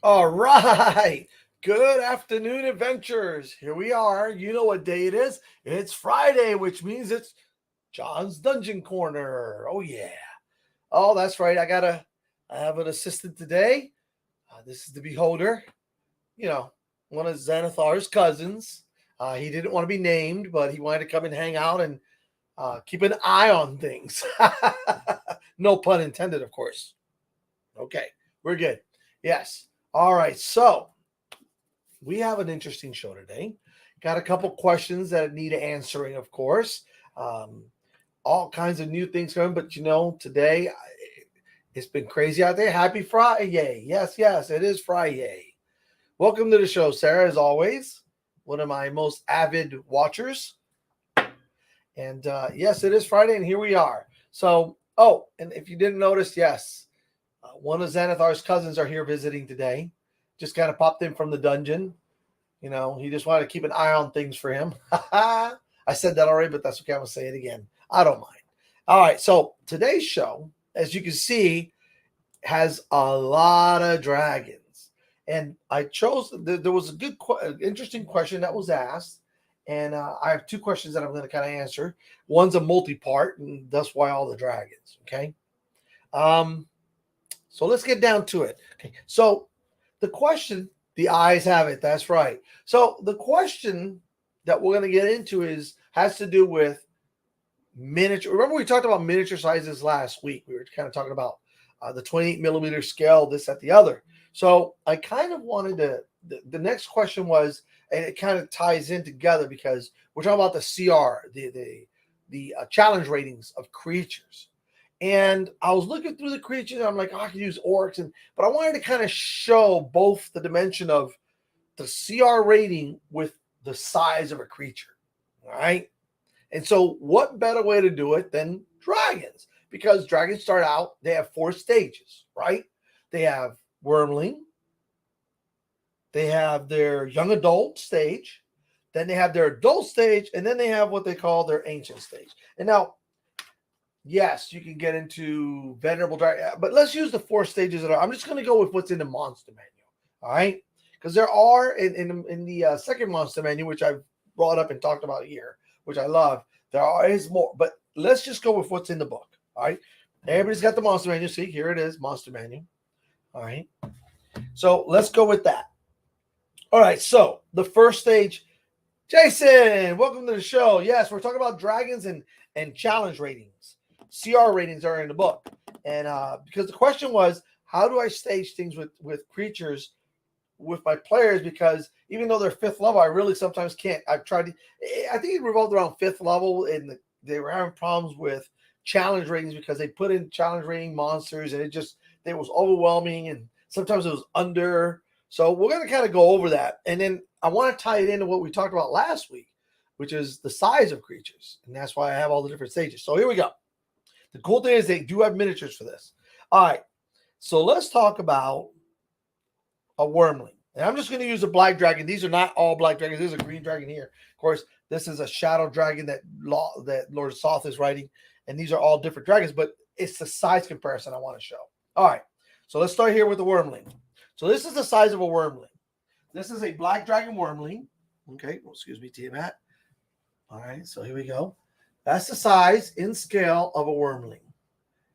All right. Good afternoon, adventurers. Here we are. You know what day it is. It's Friday, which means it's John's Dungeon Corner. Oh, yeah. Oh, that's right. I have an assistant today. This is the Beholder, you know, one of Xanathar's cousins. He didn't want to be named, but he wanted to come and hang out and keep an eye on things. No pun intended, of course. Okay, we're good. Yes. All right. So we have an interesting show today. Got a couple questions that need answering, of course. Um, all kinds of new things coming, but today it's been crazy out there. Happy Friday. Yes, yes, it is Friday. Welcome to the show, Sarah, as always. One of my most avid watchers. And yes, it is Friday, and here we are. So, oh, and if you didn't notice, yes, one of Xanathar's cousins are here visiting today. Just kind of popped in from the dungeon. He just wanted to keep an eye on things for him. I said that already, but that's okay. I'm going to say it again. I don't mind. All right. So today's show, as you can see, has a lot of dragons. And I chose, there was a interesting question that was asked. And I have two questions that I'm going to kind of answer. One's a multi part, and that's why all the dragons. Okay. Um, so let's get down to it. Okay. So the question, the eyes have it. That's right. So the question that we're going to get into has to do with miniature. Remember we talked about miniature sizes last week. We were kind of talking about the 28 millimeter scale, this, that, the other. So I kind of wanted to. The next question was, and it kind of ties in together because we're talking about the CR, the challenge ratings of creatures. And I was looking through the creatures, and I'm like, oh, I could use orcs, but I wanted to kind of show both the dimension of the CR rating with the size of a creature. All right. And so, what better way to do it than dragons? Because dragons start out, they have 4 stages, right? They have wormling, they have their young adult stage, then they have their adult stage, and then they have what they call their ancient stage. And now, yes, you can get into venerable dragon, but let's use the 4 stages that are. I'm just going to go with what's in the monster manual, all right? Because there are in the second monster manual, which I've brought up and talked about here, which I love. Is more, but let's just go with what's in the book, all right? Everybody's got the monster manual. See, here it is, monster manual, all right? So let's go with that. All right, so the first stage, Jason, welcome to the show. Yes, we're talking about dragons and challenge ratings. CR ratings are in the book. And because the question was, how do I stage things with creatures with my players? Because even though they're 5th level, I really sometimes can't. I've tried to, I think it revolved around 5th level, and they were having problems with challenge ratings because they put in challenge rating monsters, and it was overwhelming, and sometimes it was under. So we're going to kind of go over that. And then I want to tie it into what we talked about last week, which is the size of creatures. And that's why I have all the different stages. So here we go. The cool thing is they do have miniatures for this. All right. So let's talk about a wormling. And I'm just going to use a black dragon. These are not all black dragons. There's a green dragon here. Of course, this is a shadow dragon that Lord Soth is riding. And these are all different dragons, but it's the size comparison I want to show. All right. So let's start here with the wormling. So this is the size of a wormling. This is a black dragon wormling. Okay. Well, excuse me, Tiamat. All right. So here we go. That's the size in scale of a wormling.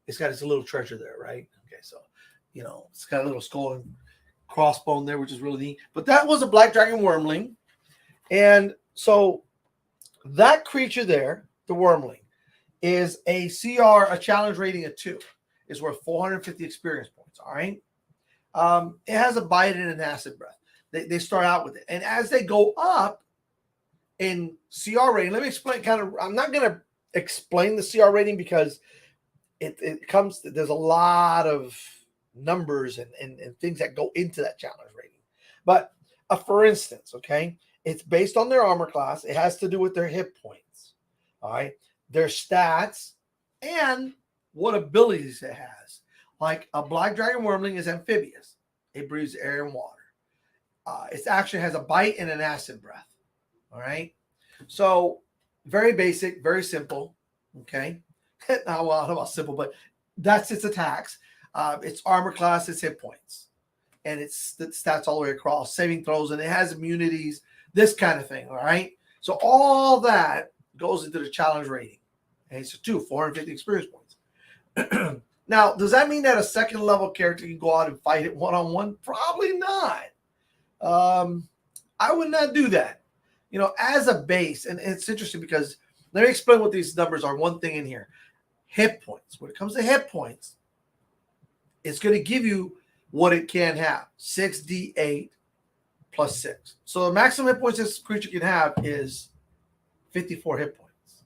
It's got its little treasure there, right? Okay. So, it's got a little skull and crossbone there, which is really neat. But that was a black dragon wormling. And so that creature there, the wormling, is a CR, a challenge rating of 2. Is worth 450 experience points. All right. It has a bite and an acid breath. They start out with it. And as they go up in CR rating, let me explain I'm not going to explain the CR rating because there's a lot of numbers and things that go into that challenge rating. But for instance, okay, it's based on their armor class. It has to do with their hit points, all right, their stats, and what abilities it has. Like a black dragon wormling is amphibious. It breathes air and water. It actually has a bite and an acid breath. All right. So very basic, very simple. Okay. Not about simple, but that's its attacks. Its armor class, its hit points. and it's the stats all the way across, saving throws, and it has immunities, this kind of thing. All right. So all that goes into the challenge rating. Okay, so 450 experience points. Now, does that mean that a second level character can go out and fight it one-on-one? Probably not. I would not do that. As a base, and it's interesting because let me explain what these numbers are. One thing in here, hit points. When it comes to hit points, it's going to give you what it can have, 6d8 plus 6. So the maximum hit points this creature can have is 54 hit points.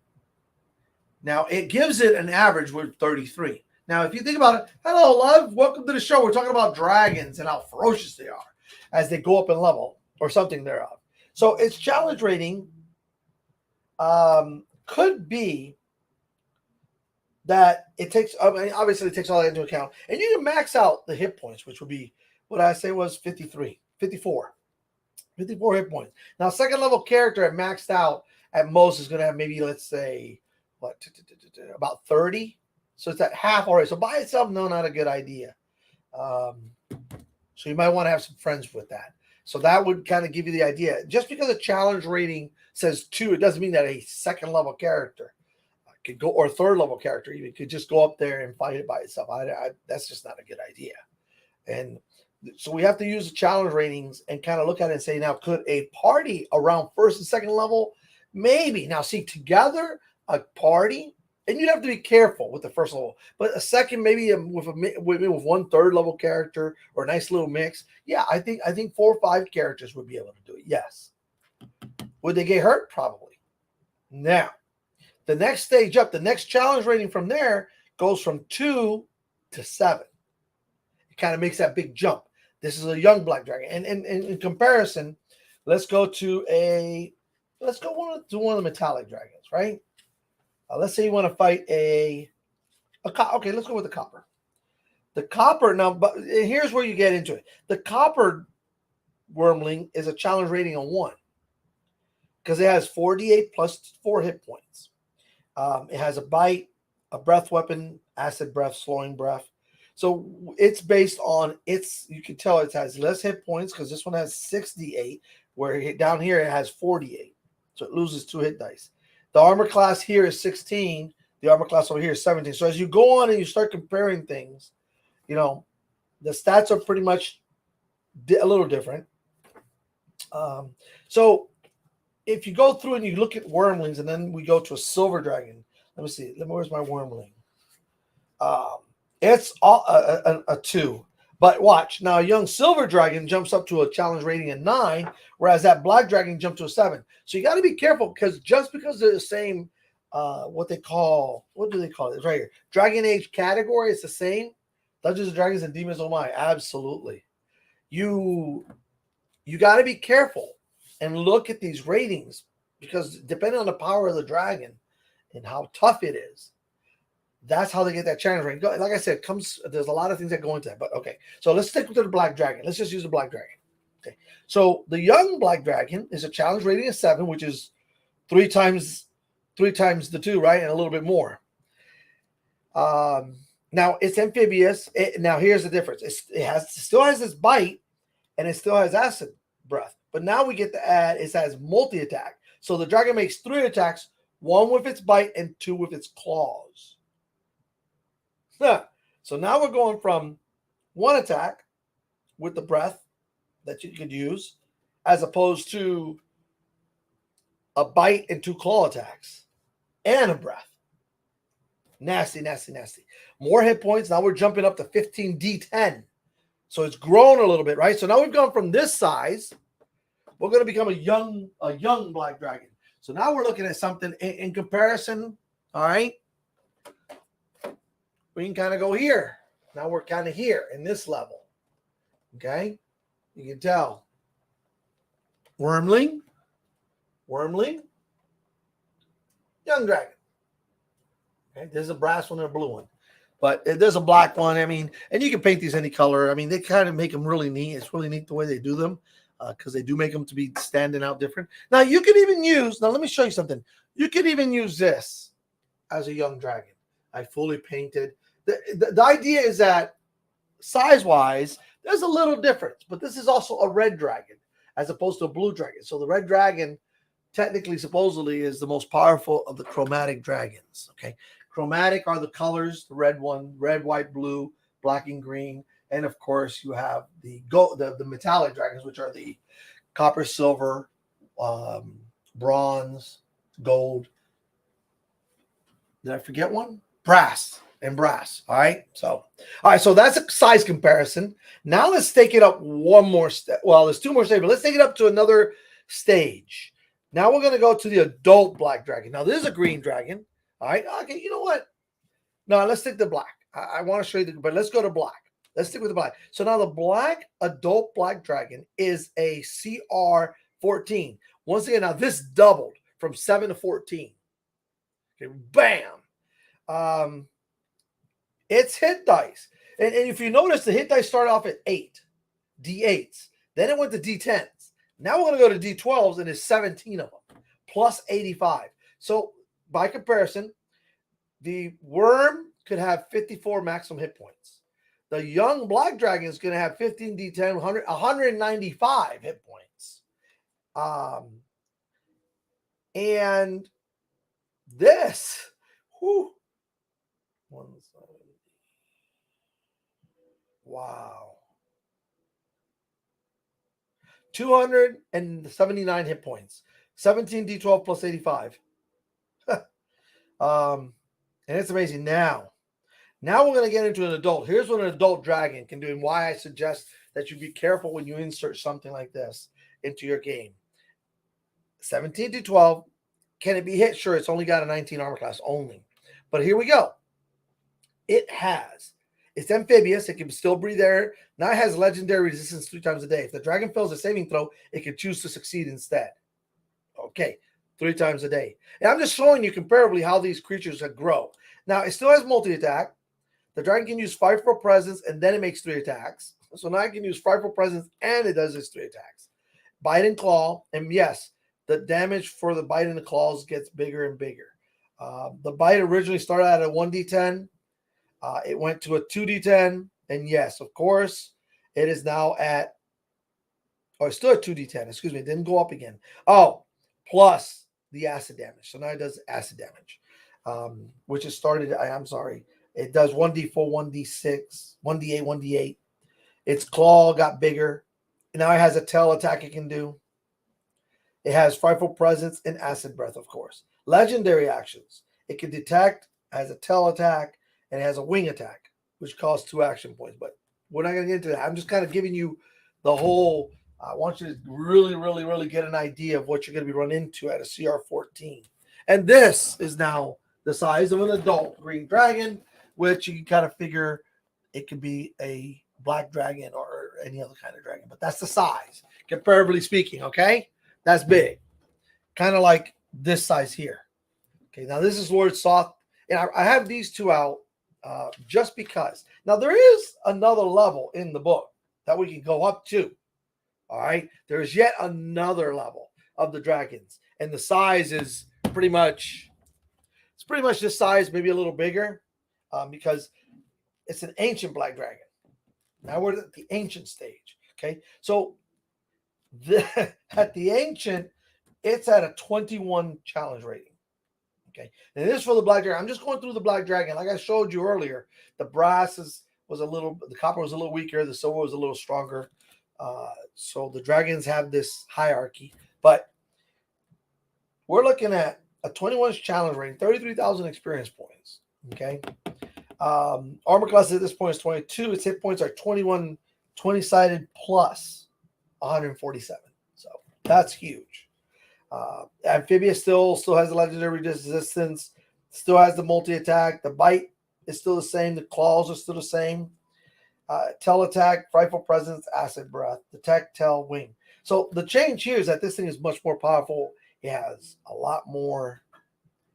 Now, it gives it an average with 33. Now, if you think about it, hello, love, welcome to the show. We're talking about dragons and how ferocious they are as they go up in level or something thereof. So its challenge rating could be that it takes, obviously it takes all that into account. And you can max out the hit points, which would be what I say was 54 hit points. Now, second level character at maxed out at most is going to have maybe, let's say, about 30. So it's at half already. So by itself, no, not a good idea. So you might want to have some friends with that. So that would kind of give you the idea. Just because a challenge rating says 2, it doesn't mean that a second level character could go, or third level character even could just go up there and fight it by itself. That's just not a good idea. And so we have to use the challenge ratings and kind of look at it and say, now, could a party around first and second level? Maybe. Now, see, together, a party, and you'd have to be careful with the first level, but a second, maybe with one third level character or a nice little mix. Yeah, I think 4 or 5 characters would be able to do it. Yes. Would they get hurt? Probably. Now, the next stage up, the next challenge rating from there goes from 2 to 7. It kind of makes that big jump. This is a young black dragon, and in comparison, let's go to one of the metallic dragons, right? Let's say you want to fight okay, let's go with the copper. The copper, now, but here's where you get into it. The copper wormling is a challenge rating of 1 because it has 4d8 plus 4 hit points. It has a bite, a breath weapon, acid breath, slowing breath. So it's based on you can tell it has less hit points because this one has 6d8, where down here it has 4d8. So it loses 2 hit dice. The armor class here is 16. The armor class over here is 17. So as you go on and you start comparing things, the stats are pretty much a little different. So if you go through and you look at wormlings, and then we go to a silver dragon. Let me see. Where's my wormling? It's a 2. But watch. Now, a young silver dragon jumps up to a challenge rating of 9, whereas that black dragon jumped to a 7. So you got to be careful because just because they're the same, what do they call it? It's right here. Dragon Age category, it's the same. Dungeons and Dragons and Demons, oh my, absolutely. You got to be careful and look at these ratings because depending on the power of the dragon and how tough it is, that's how they get that challenge rating. Like I said, there's a lot of things that go into that. But okay, so let's stick with the black dragon. Let's just use the black dragon. Okay, so the young black dragon is a challenge rating of 7, which is 3 times the 2, right, and a little bit more. Now it's amphibious. Now here's the difference. It still has this bite, and it still has acid breath. But now we get to add it has multi-attack. So the dragon makes 3 attacks, 1 with its bite and 2 with its claws. So now we're going from 1 attack with the breath that you could use, as opposed to a bite and 2 claw attacks and a breath. Nasty, nasty, nasty. More hit points. Now we're jumping up to 15d10. So it's grown a little bit, right? So now we've gone from this size. We're going to become a young black dragon. So now we're looking at something in comparison. All right. We can kind of go here. Now we're kind of here in this level. Okay. You can tell. Wormling, young dragon. Okay. There's a brass one and a blue one. But there's a black one. I mean, and you can paint these any color. I mean, they kind of make them really neat. It's really neat the way they do them because they do make them to be standing out different. Now, you can even now let me show you something. You can even use this as a young dragon. I fully painted. The idea is that size-wise, There's a little difference, but this is also a red dragon as opposed to a blue dragon. So the red dragon technically, supposedly, is the most powerful of the chromatic dragons. Okay, chromatic are the colors: the red one, red, white, blue, black, and green, and of course you have the gold, the metallic dragons, which are the copper, silver, bronze, gold. Did I forget one? Brass and brass. All right. So that's a size comparison. Now let's take it up one more step. Well, there's two more stages, but let's take it up to another stage. Now we're going to go to the adult black dragon. Now, this is a green dragon. All right. Okay. You know what? No, let's stick to black. I want to show you but let's go to black. Let's stick with the black. So now the black adult black dragon is a CR 14. Once again, now this doubled from 7 to 14. Okay, bam. It's hit dice. And if you notice, the hit dice started off at 8, D8s. Then it went to D10s. Now we're going to go to D12s, and there's 17 of them, plus 85. So by comparison, the worm could have 54 maximum hit points. The young black dragon is going to have 15 D10, 195 hit points. And this, wow. 279 hit points. 17 D12 plus 85. And it's amazing. Now we're going to get into an adult. Here's what an adult dragon can do and why I suggest that you be careful when you insert something like this into your game. 17 D12. Can it be hit? Sure, it's only got a 19 armor class only. But here we go. It's amphibious. It can still breathe air. Now it has legendary resistance 3 times a day. If the dragon fails a saving throw, it can choose to succeed instead. Okay, 3 times a day. And I'm just showing you comparably how these creatures grow. Now, it still has multi-attack. The dragon can use frightful presence, and then it makes 3 attacks. So now it can use frightful presence, and it does its 3 attacks. Bite and claw, and yes, the damage for the bite and the claws gets bigger and bigger. The bite originally started at a 1d10. It went to a 2d10. And yes, of course, it is now at, it's still at 2d10. Excuse me, it didn't go up again. Oh, plus the acid damage. So now it does acid damage, which is started, I'm sorry. It does 1d4, 1d6, 1d8, 1d8. Its claw got bigger. Now it has a tail attack it can do. It has frightful presence and acid breath, of course. Legendary actions. It can detect, has a tail attack, and it has a wing attack, which costs 2 action points. But we're not going to get into that. I'm just kind of giving you the whole. I want you to really, really, really get an idea of what you're going to be running into at a CR14. And this is now the size of an adult green dragon, which you can kind of figure it could be a black dragon or any other kind of dragon. But that's the size, comparatively speaking, okay? That's big. Kind of like this size here. Okay, now this is Lord Soth. And I have these two out just because. Now, there is another level in the book that we can go up to. All right? There's yet another level of the dragons. And the size is pretty much this size, maybe a little bigger, because it's an ancient black dragon. Now we're at the ancient stage. Okay, so at the ancient, it's at a 21 challenge rating. Okay, and this is for the black dragon. I'm just going through the black dragon. Like I showed you earlier, the brass the copper was a little weaker, the silver was a little stronger. So the dragons have this hierarchy, but we're looking at a 21 challenge rating, 33,000 experience points. Okay. Armor class at this point is 22. Its hit points are 21, 20-sided plus 147. So that's huge. Amphibious still has the legendary resistance, still has the multi-attack. The bite is still the same. The claws are still the same. Tail attack, frightful presence, acid breath, detect, tail, wing. So the change here is that this thing is much more powerful. It has a lot more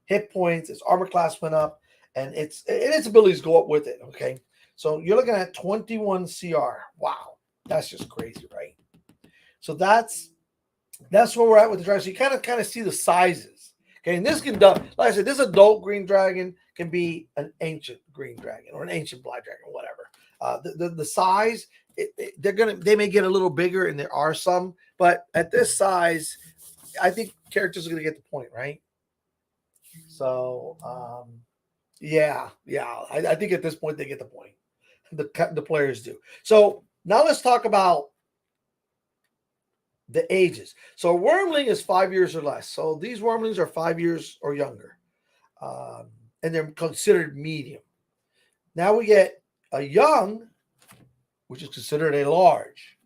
hit points. Its armor class went up, and its abilities go up with it. Okay, so you're looking at 21 CR. Wow, that's just crazy, right? So that's where we're at with the dragon. So you kind of see the sizes. Okay, and this can, like I said, this adult green dragon can be an ancient green dragon or an ancient black dragon, whatever. The size, they may get a little bigger, and there are some, but at this size, I think characters are gonna get the point, right? So yeah, I think at this point they get the point. The players do. So now let's talk about the ages. So a wormling is 5 years or less. So these wormlings are 5 years or younger, and they're considered medium. Now we get a young, which is considered a large.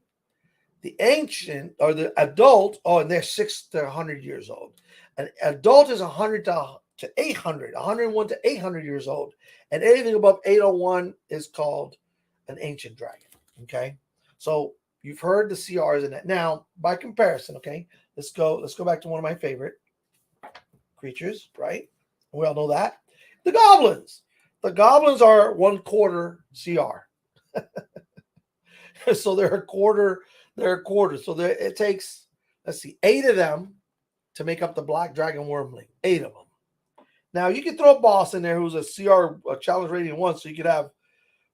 The ancient or the adult, and they're 6 to 100 years old. An adult is 100 to 800, 101 to 800 years old, and anything above 801 is called an ancient dragon. Okay, so you've heard the CRs in that. Now, by comparison, okay, let's go back to one of my favorite creatures, right? We all know that. The goblins. The goblins are 1/4 CR. So they're a quarter. So it takes, let's see, 8 of them to make up the black dragon wormling. 8 of them. Now you can throw a boss in there who's a CR, a challenge rating 1, so you could have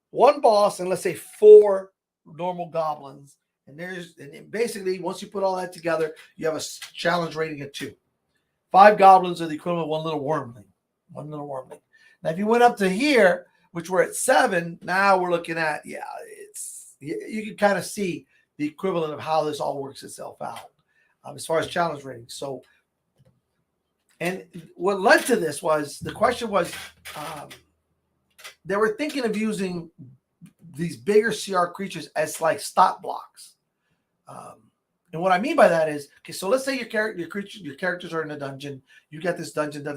1 boss and let's say 4 normal goblins. And basically, once you put all that together, you have a challenge rating of 2. 5 goblins are the equivalent of 1 little wormling. 1 little wormling. Now, if you went up to here, which we're at 7, now we're looking at, you can kind of see the equivalent of how this all works itself out as far as challenge ratings. So, and what led to this was, the question was, they were thinking of using these bigger CR creatures as like stop blocks. And what I mean by that is, okay, so let's say your characters are in a dungeon. You get this dungeon,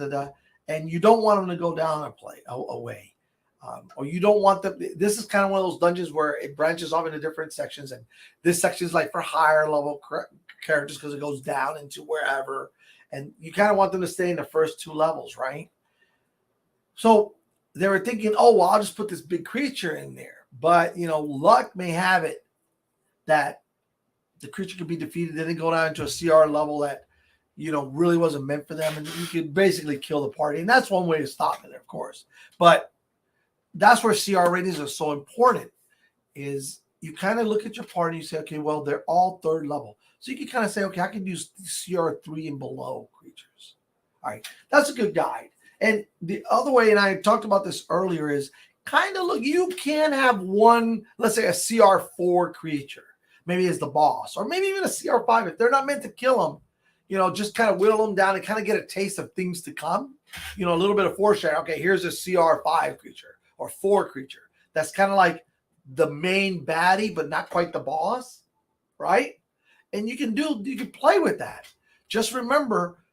and you don't want them to go down away. Or you don't want them. This is kind of one of those dungeons where it branches off into different sections, and this section is like for higher level characters because it goes down into wherever, and you kind of want them to stay in the first 2 levels, right? So they were thinking, oh, well, I'll just put this big creature in there, but luck may have it that the creature could be defeated, then they go down to a CR level that really wasn't meant for them, and you could basically kill the party, and that's one way to stop it, of course, but that's where CR ratings are so important, is you kind of look at your party and you say, okay, well, they're all 3rd level. So you can kind of say, okay, I can use CR 3 and below creatures. All right, that's a good guide. And the other way, and I talked about this earlier, is kind of look, you can have one, let's say a CR 4 creature, maybe as the boss, or maybe even a CR 5 if they're not meant to kill them. Just kind of whittle them down and kind of get a taste of things to come. A little bit of foreshadowing. Okay, here's a CR 5 creature. Or 4 creature. That's kind of like the main baddie, but not quite the boss, right? And you can play with that. Just remember,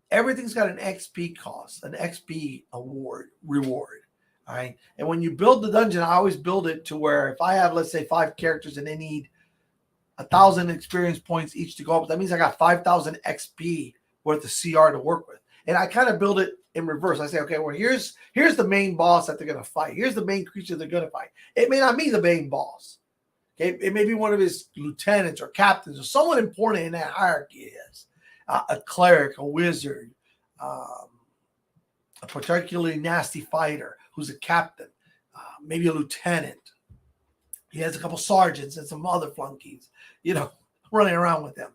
everything's got an XP cost, an XP reward. All right. And when you build the dungeon, I always build it to where if I have, let's say, 5 characters and they need 1,000 experience points each to go up, that means I got 5,000 XP worth of CR to work with. And I kind of build it in reverse. I say, okay, well, here's the main boss that they're going to fight. Here's the main creature they're going to fight. It may not be the main boss. Okay, it may be one of his lieutenants or captains or someone important in that hierarchy. Is a cleric, a wizard, a particularly nasty fighter who's a captain, maybe a lieutenant. He has a couple sergeants and some other flunkies, running around with them.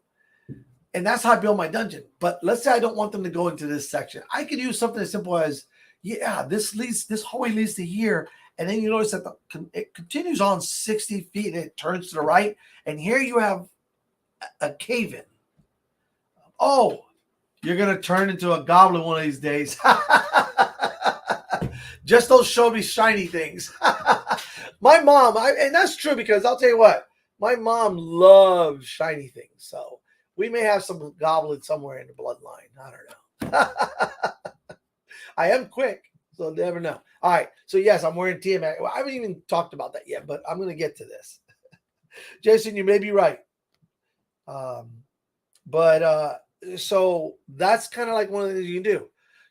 And that's how I build my dungeon. But let's say I don't want them to go into this section. I could use something as simple as, this hallway leads to here. And then you notice that it continues on 60 feet and it turns to the right. And here you have a cave-in. Oh, you're going to turn into a goblin one of these days. Just those show me shiny things. My mom, and that's true, because I'll tell you what, my mom loves shiny things. So we may have some goblin somewhere in the bloodline. I don't know. I am quick, so never know. All right. So, yes, I'm wearing TMX. Well, I haven't even talked about that yet, but I'm going to get to this. Jason, you may be right. So that's kind of like one of the things you can do.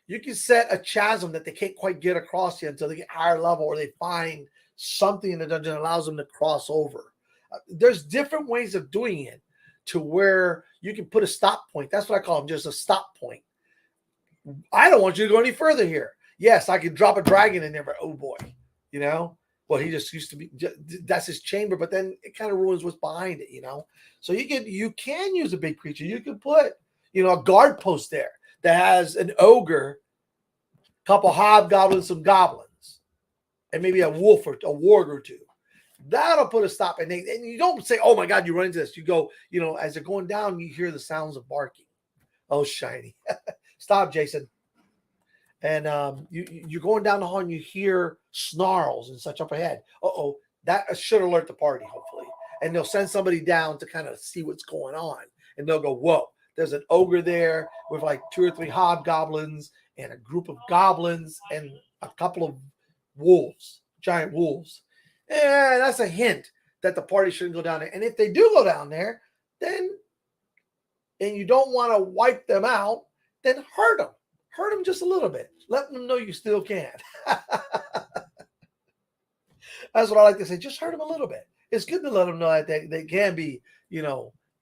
You can set a chasm that they can't quite get across yet until they get higher level, or they find something in the dungeon that allows them to cross over. There's different ways of doing it, to where you can put a stop point. That's what I call them, just a stop point. I don't want you to go any further here. Yes, I could drop a dragon in there, but oh boy, Well, he just used to be, that's his chamber, but then it kind of ruins what's behind it, So you can use a big creature. You could put, a guard post there that has an ogre, couple hobgoblins, some goblins, and maybe a wolf or a warg or two. That'll put a stop. And you don't say, oh my God, you run into this. You go, as they're going down, you hear the sounds of barking. Oh, shiny. Stop, Jason. And you're going down the hall and you hear snarls and such up ahead. Uh-oh, that should alert the party, hopefully. And they'll send somebody down to kind of see what's going on. And they'll go, whoa, there's an ogre there with like 2 or 3 hobgoblins and a group of goblins and a couple of wolves, giant wolves. And that's a hint that the party shouldn't go down there. And if they do go down there, then, and you don't want to wipe them out, then hurt them. Hurt them just a little bit. Let them know you still can. That's what I like to say. Just hurt them a little bit. It's good to let them know that they can be,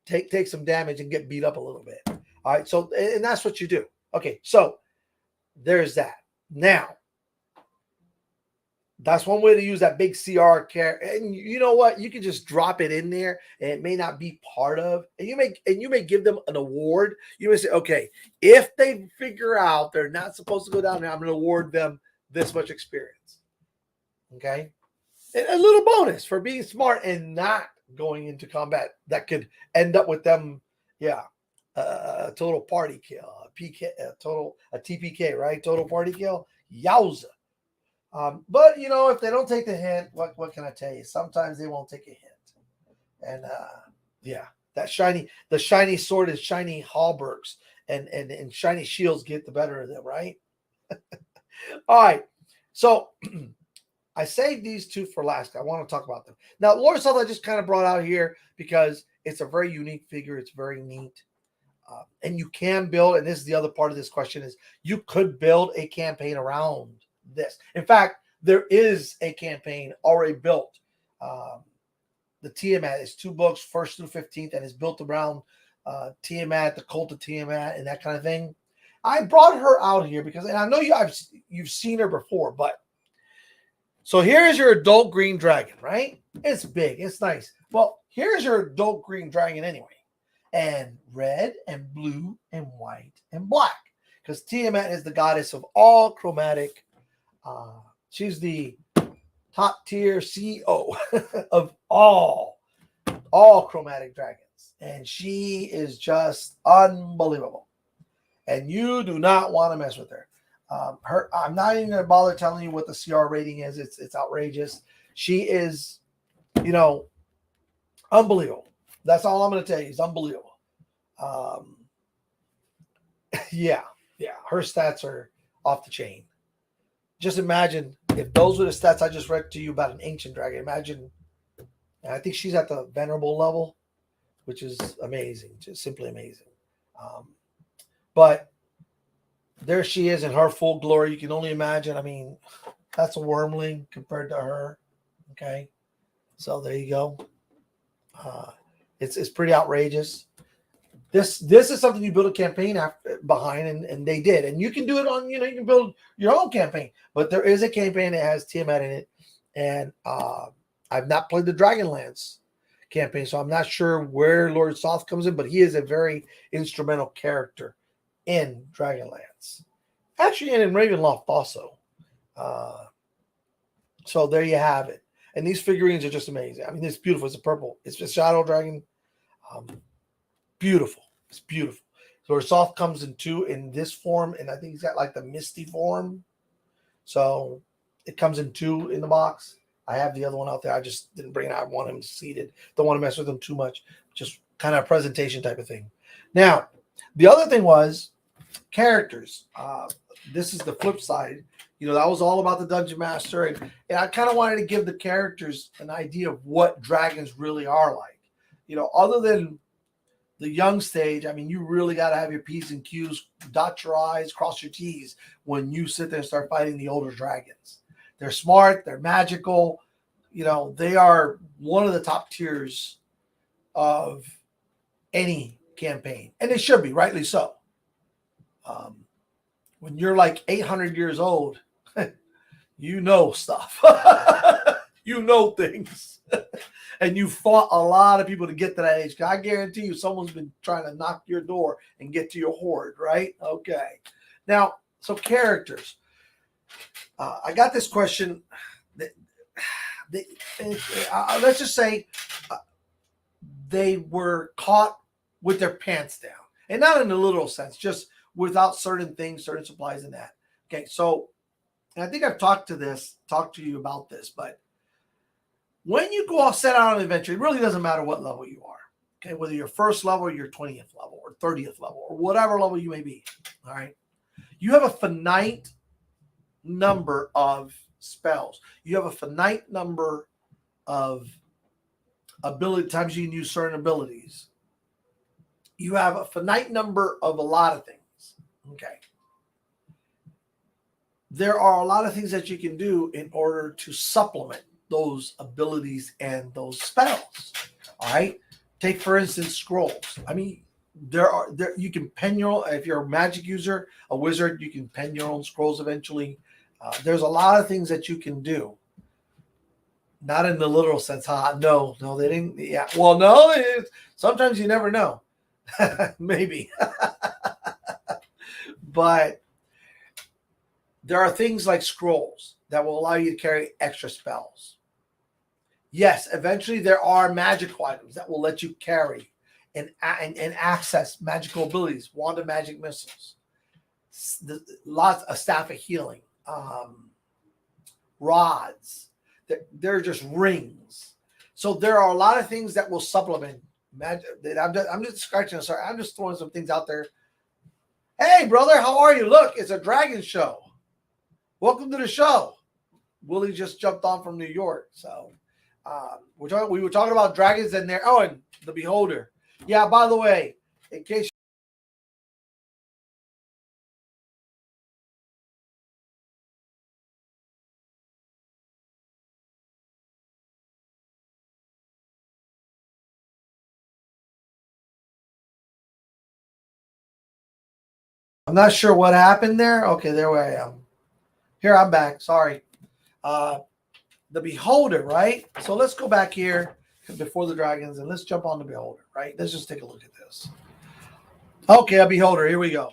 take some damage and get beat up a little bit. All right. So, and that's what you do. Okay. So there's that. Now, that's one way to use that big CR care. And you know what? You can just drop it in there and it may not be part of, and you may give them an award. You may say, okay, if they figure out they're not supposed to go down there, I'm going to award them this much experience. Okay. And a little bonus for being smart and not going into combat that could end up with them. Yeah. A total party kill, a TPK, right? Total party kill. Yowza. But if they don't take the hint, what can I tell you? Sometimes they won't take a hint. And yeah, the shiny sword and shiny halberds and shiny shields get the better of them, right? All right. So I saved these two for last. I want to talk about them. Now, Lord Salt I just kind of brought out here because it's a very unique figure. It's very neat. And you can build, and this is the other part of this question, is you could build a campaign around this. In fact, there is a campaign already built. The Tiamat is 2 books, 1st through 15th, and is built around Tiamat, the cult of Tiamat, and that kind of thing. I brought her out here because, and I know you've seen her before, but so here's your adult green dragon, right? It's big, it's nice. Well, here's your adult green dragon anyway, and red and blue and white and black, because Tiamat is the goddess of all chromatic. She's the top tier CEO of all chromatic dragons, and she is just unbelievable. And you do not want to mess with her. I'm not even going to bother telling you what the CR rating is. It's outrageous. She is, unbelievable. That's all I'm going to tell you. It's unbelievable. Yeah. Her stats are off the chain. Just imagine if those were the stats I just read to you about an ancient dragon. Imagine, and I think she's at the venerable level, which is amazing, just simply amazing. But there she is in her full glory. You can only imagine. I mean, that's a wormling compared to her. Okay, so there you go. It's pretty outrageous. This is something you build a campaign behind, and they did. And you can do it on, you can build your own campaign. But there is a campaign that has Tiamat in it. And I've not played the Dragonlance campaign, so I'm not sure where Lord Soth comes in, but he is a very instrumental character in Dragonlance. Actually, and in Ravenloft also. So there you have it. And these figurines are just amazing. I mean, it's beautiful. It's a purple. It's a Shadow Dragon. Beautiful. It's beautiful. So Soth comes in this form, and I think he's got like the Misty form. So it comes in 2 in the box. I have the other one out there. I just didn't bring it out. I want him seated. Don't want to mess with him too much. Just kind of a presentation type of thing. Now, the other thing was characters. This is the flip side. That was all about the Dungeon Master. And I kind of wanted to give the characters an idea of what dragons really are like. Other than the young stage, I mean, you really got to have your P's and Q's, dot your I's, cross your T's when you sit there and start fighting the older dragons. They're smart. They're magical. They are one of the top tiers of any campaign. And they should be, rightly so. When you're like 800 years old, you know stuff. You know things. And you fought a lot of people to get to that age. I guarantee you someone's been trying to knock your door and get to your horde, right? Okay. Now, so characters. I got this question. They, let's just say they were caught with their pants down. And not in a literal sense, just without certain things, certain supplies and that. Okay, so and I think I've talked to you about this, but when you go off set out on an adventure, it really doesn't matter what level you are. Okay, whether you're first level, or your 20th level, or 30th level, or whatever level you may be. All right. You have a finite number of spells. You have a finite number of ability times you can use certain abilities. You have a finite number of a lot of things. Okay. There are a lot of things that you can do in order to supplement those abilities and those spells. All right. Take, for instance, scrolls. I mean, there you can pen your own. If you're a magic user, a wizard, you can pen your own scrolls eventually. There's a lot of things that you can do. Not in the literal sense. No, they didn't. Yeah. Well, no, sometimes you never know. Maybe. But there are things like scrolls that will allow you to carry extra spells. Yes, eventually there are magical items that will let you carry and access magical abilities. Wand of Magic missiles, lots of Staff of Healing, rods. They're just rings. So there are a lot of things that will supplement magic. I'm just scratching. Sorry, I'm just throwing some things out there. Hey, brother, how are you? Look, it's a dragon show. Welcome to the show. Willie just jumped on from New York, so we were talking about dragons in there. Oh, and the Beholder. Yeah. By the way, in case. I'm not sure what happened there. Okay, there I am. Here, I'm back. Sorry. The Beholder, right? So let's go back here before the dragons and let's jump on the Beholder, right? Let's just take a look at this. Okay, a Beholder. Here we go.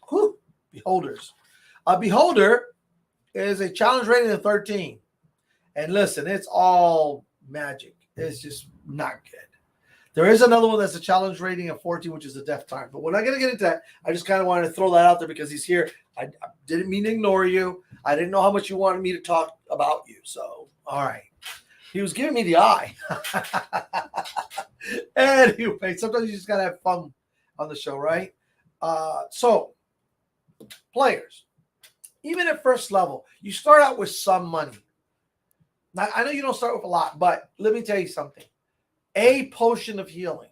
Whew, Beholders. A Beholder is a challenge rating of 13. And listen, it's all magic. It's just not good. There is another one that's a challenge rating of 14, which is a Death Tyrant. But we're not going to get into that. I just kind of wanted to throw that out there because he's here. I didn't mean to ignore you. I didn't know how much you wanted me to talk about you. So, all right. He was giving me the eye. Anyway, sometimes you just got to have fun on the show, right? So, players, even at first level, you start out with some money. Now, I know you don't start with a lot, but let me tell you something. A potion of healing,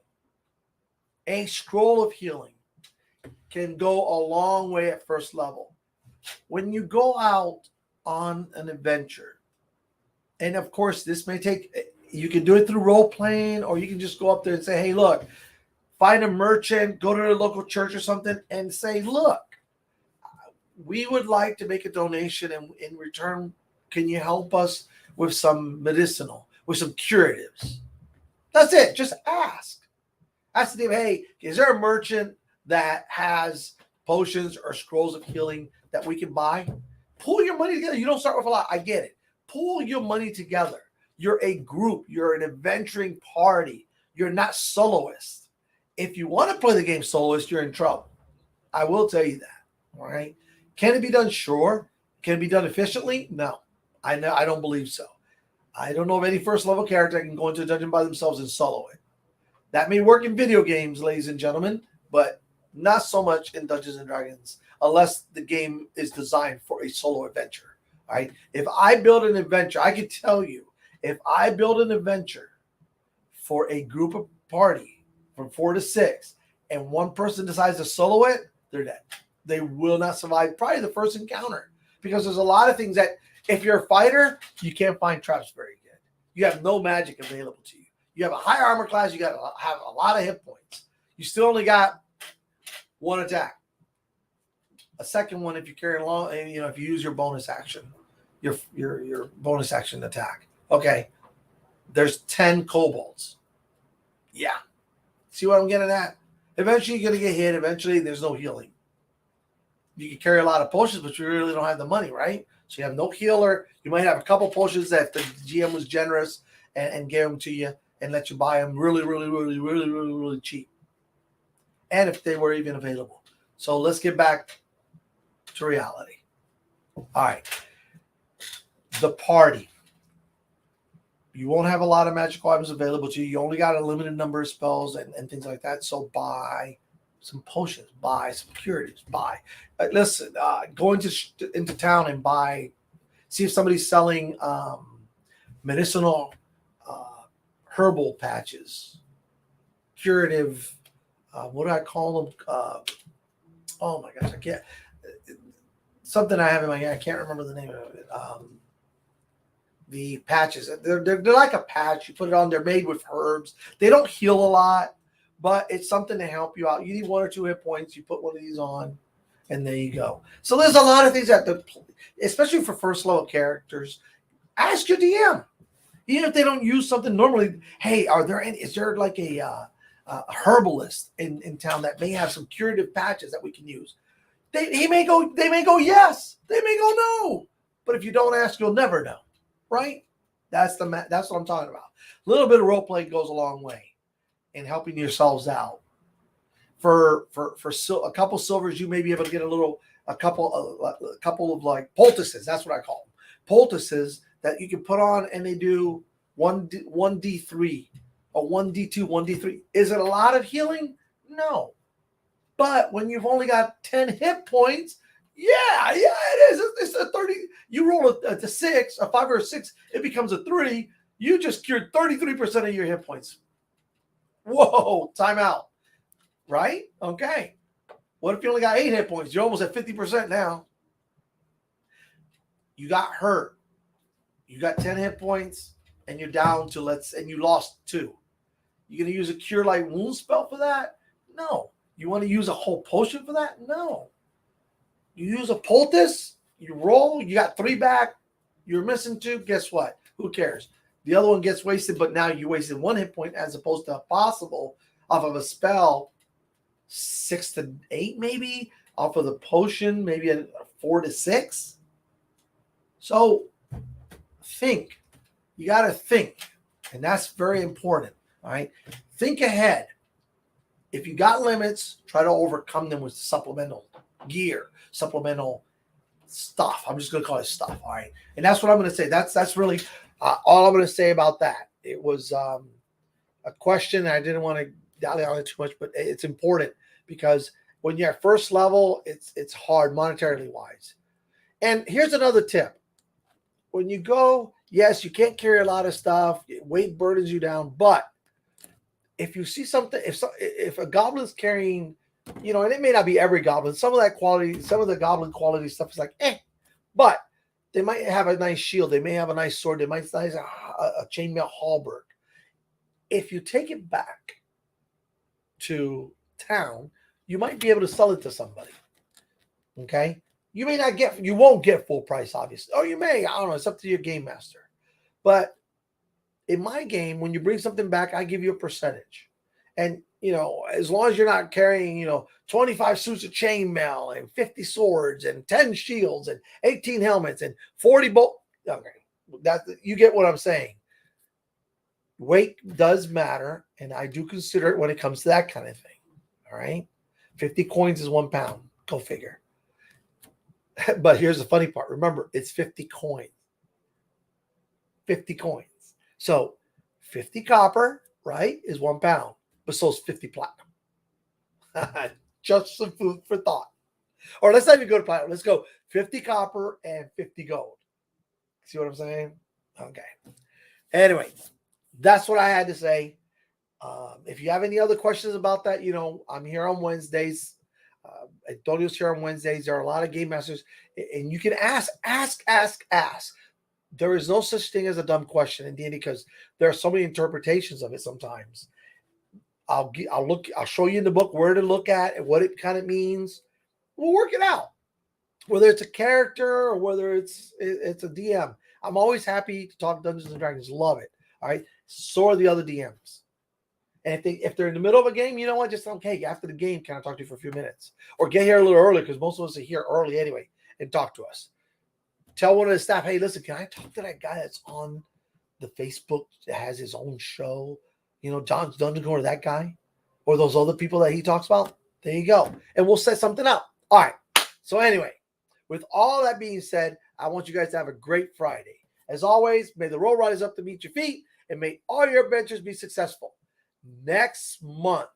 a scroll of healing can go a long way at first level. When you go out on an adventure, and of course, this may take, you can do it through role playing, or you can just go up there and say, hey, look, find a merchant, go to the local church or something, and say, look, we would like to make a donation, and in return, can you help us with some medicinal, with some curatives? That's it. Just ask. Ask them, hey, is there a merchant that has potions or scrolls of healing that we can buy? Pull your money together. You don't start with a lot. I get it. Pull your money together. You're a group. You're an adventuring party. You're not soloist. If you want to play the game soloist, you're in trouble. I will tell you that. All right. Can it be done? Sure. Can it be done efficiently? No. I don't believe so. I don't know of any first level character that can go into a dungeon by themselves and solo it. That may work in video games, ladies and gentlemen, but not so much in Dungeons and Dragons, unless the game is designed for a solo adventure. All right. If I build an adventure, I can tell you, if I build an adventure for a group of party from 4 to 6, and one person decides to solo it, they're dead. They will not survive probably the first encounter, because there's a lot of things that, if you're a fighter, you can't find traps very good. You have no magic available to you. You have a high armor class. You got to have a lot of hit points. You still only got one attack. A second one if you're carrying along, and if you use your bonus action. your bonus action attack. Okay, there's 10 kobolds. Yeah, see what I'm getting at? Eventually, you're gonna get hit. Eventually, there's no healing. You can carry a lot of potions, but you really don't have the money, right? So you have no healer. You might have a couple potions that the GM was generous and gave them to you and let you buy them really cheap. And if they were even available. So let's get back to reality. All right. The party. You won't have a lot of magical items available to you. You only got a limited number of spells and things like that. So buy some potions, buy some curative, buy. Listen, go into town and buy. See if somebody's selling medicinal herbal patches, curative. What do I call them? Oh my gosh, I can't. Something I have in my head. I can't remember the name of it. The patches. They're like a patch. You put it on. They're made with herbs. They don't heal a lot, but it's something to help you out. You need 1 or 2 hit points. You put one of these on, and there you go. So there's a lot of things that, especially for first level characters, ask your DM. Even if they don't use something normally, hey, is there like a herbalist in town that may have some curative patches that we can use? They may go yes. They may go no. But if you don't ask, you'll never know. Right? That's what I'm talking about. A little bit of role play goes a long way in helping yourselves out. For a couple silvers, you may be able to get a couple of like poultices. That's what I call them. Poultices that you can put on, and they do 1d3 or 1d2, 1d3. Is it a lot of healing? No. But when you've only got 10 hit points, yeah, it is. It's a 30. You roll a 6, a 5 or a 6, it becomes a 3. You just cured 33% of your hit points. Whoa, time out. Right? Okay. What if you only got 8 hit points? You're almost at 50% now. You got hurt. You got 10 hit points, and you're down to and you lost 2. You gonna use a cure light wound spell for that? No. You want to use a whole potion for that? No. You use a poultice, you roll, you got 3 back, you're missing 2. Guess what? Who cares? The other one gets wasted, but now you wasted 1 hit point as opposed to a possible off of a spell 6 to 8 maybe, off of the potion maybe a 4 to 6. So think. You got to think, and that's very important. All right, think ahead. If you got limits, try to overcome them with supplemental gear, supplemental stuff. I'm just going to call it stuff. All right, and that's what I'm going to say. That's really all I'm going to say about that. It was a question. I didn't want to dally on it too much, but it's important because when you're at first level, it's hard monetarily wise. And here's another tip. When you go, yes, you can't carry a lot of stuff. Weight burdens you down. But if you see something, if a goblin's carrying, and it may not be every goblin, some of the goblin quality stuff is like, but they might have a nice shield. They may have a nice sword. They might have a chainmail halberd. If you take it back to town, you might be able to sell it to somebody. Okay? You won't get full price, obviously. Or you may, I don't know, it's up to your game master. But in my game, when you bring something back, I give you a percentage. And, as long as you're not carrying, 25 suits of chainmail and 50 swords and 10 shields and 18 helmets and 40 bolts. Okay, you get what I'm saying. Weight does matter, and I do consider it when it comes to that kind of thing. All right? 50 coins is 1 pound. Go figure. But here's the funny part. Remember, it's 50 coins. 50 coins. So 50 copper, right, is 1 pound. But so is 50 platinum. Just some food for thought. Or let's not even go to platinum. Let's go 50 copper and 50 gold. See what I'm saying? Okay. Anyway, that's what I had to say. If you have any other questions about that, I'm here on Wednesdays. Antonio's here on Wednesdays. There are a lot of game masters, and you can ask. There is no such thing as a dumb question in D&D because there are so many interpretations of it sometimes. I'll show you in the book where to look at and what it kind of means. We'll work it out. whether it's a character or whether it's a DM. I'm always happy to talk Dungeons and Dragons. Love it. All right. So are the other DMs. And if they're in the middle of a game, you know what? Just okay, after the game, can I talk to you for a few minutes? Or get here a little early because most of us are here early anyway and talk to us. Tell one of the staff, hey, listen, can I talk to that guy that's on the Facebook that has his own show? You know, John's Dungeon Corner, that guy, or those other people that he talks about. There you go. And we'll set something up. All right. So anyway, with all that being said, I want you guys to have a great Friday. As always, may the road rise up to meet your feet, and may all your adventures be successful. Next month,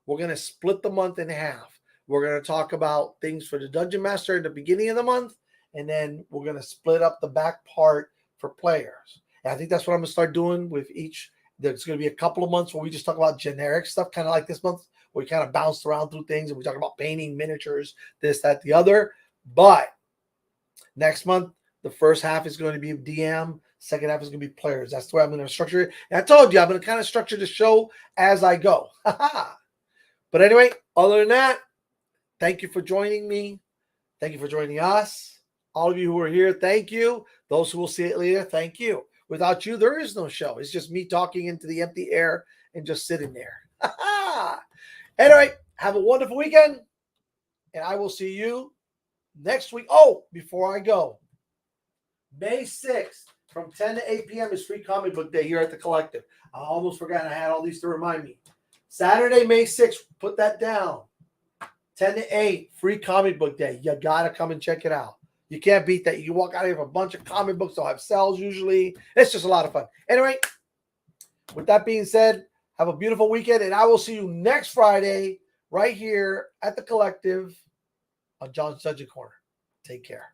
we're going to split the month in half. We're going to talk about things for the Dungeon Master in the beginning of the month, and then we're going to split up the back part for players. And I think that's what I'm going to start doing with each. There's going to be a couple of months where we just talk about generic stuff, kind of like this month, where we kind of bounced around through things and we talk about painting, miniatures, this, that, the other. But next month, the first half is going to be DM. Second half is going to be players. That's the way I'm going to structure it. And I told you, I'm going to kind of structure the show as I go. But anyway, other than that, thank you for joining me. Thank you for joining us. All of you who are here, thank you. Those who will see it later, thank you. Without you, there is no show. It's just me talking into the empty air and just sitting there. Anyway, have a wonderful weekend. And I will see you next week. Oh, before I go, May 6th from 10 to 8 p.m. is Free Comic Book Day here at the Collective. I almost forgot I had all these to remind me. Saturday, May 6th, put that down. 10 to 8, Free Comic Book Day. You got to come and check it out. You can't beat that. You can walk out of here with a bunch of comic books. They'll have sales usually. It's just a lot of fun. Anyway, with that being said, have a beautiful weekend, and I will see you next Friday right here at the Collective on John's Dungeon Corner. Take care.